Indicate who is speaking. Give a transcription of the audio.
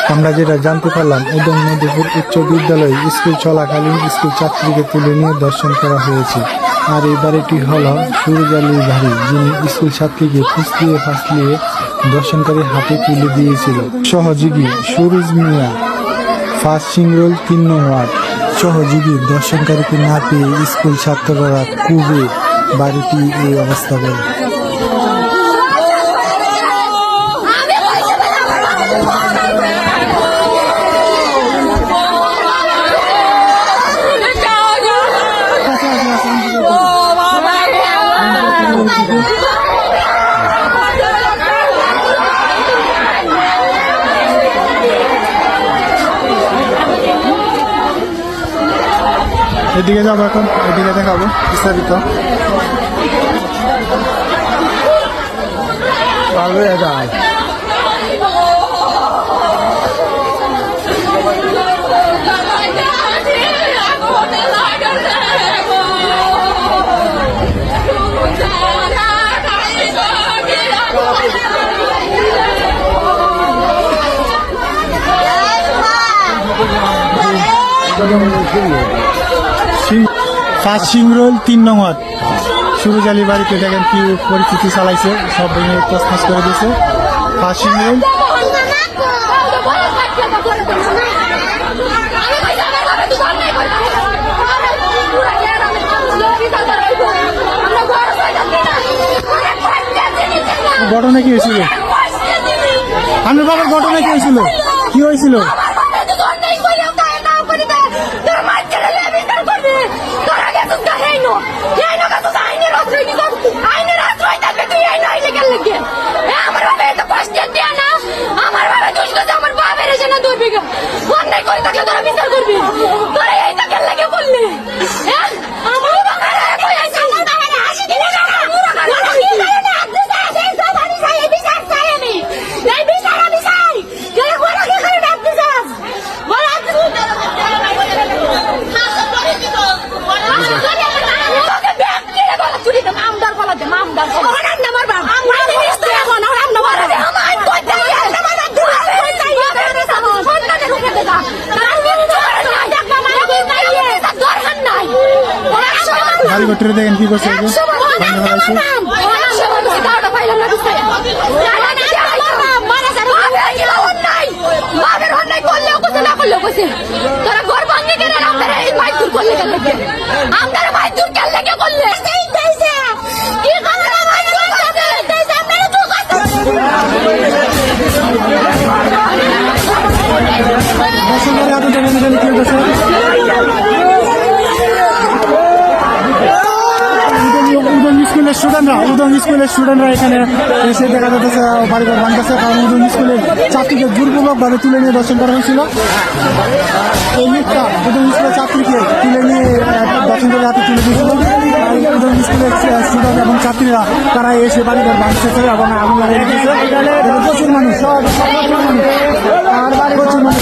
Speaker 1: আমরা যেটা জানতে পারলাম, উদং মধুপুর উচ্চ বিদ্যালয়ে স্কুল চলাকালীন স্কুল ছাত্রীকে তুলে নিয়ে দর্শন করা হয়েছে। আর এই বাড়িটি হল সুরজ আলীর বাড়ি, যিনি স্কুল ছাত্রীকে ফুসলিয়ে ফাসলিয়ে দর্শনকারী হাতে তুলে দিয়েছিল। সহযোগী সুরজ মিয়া, ফার্স্ট সিংরোল 3 নং ওয়ার্ড। সহযোগী দর্শনকারীকে না পেয়ে স্কুল ছাত্ররা কুবে বাড়িটি এই অবস্থা করে। এদিকে যাবো, এখন এদিকে দেখাবো বিস্তারিত। ফার্স্ট সিংরোল 3 নং ওয়ার্ড সুরজ আলী বাড়িতে দেখেন কি পরিস্থিতি চালাইছে, সব ভেঙে তছনছ করে দিয়েছে। ফার্স্ট সিংরোল ঘটনা কি হয়েছিল? আমার বাবার ঘটনা কি হয়েছিল? কি হয়েছিল? গাড়ি ঘটরে দেখেন কি করছে, উদং স্কুলের স্টুডেন্টরা এখানে এসে দেখা যাচ্ছে বাড়িঘর ভাঙতেছে, কারণ উদং স্কুলের ছাত্রীকে জোরপূর্বকভাবে তুলে নিয়ে দর্শন করা হয়েছিল। এই মুখটা উদং স্কুলের ছাত্রীকে তুলে নিয়ে দর্শন করে হাতে তুলে দিয়েছিল। উদং স্কুলের স্টুডেন্ট এবং ছাত্রীরা তারা এসে বাড়িঘর ভাঙতেছে এবং আগুন লাগিয়ে দিয়েছে। প্রচুর মানুষ, আর প্রচুর মানুষ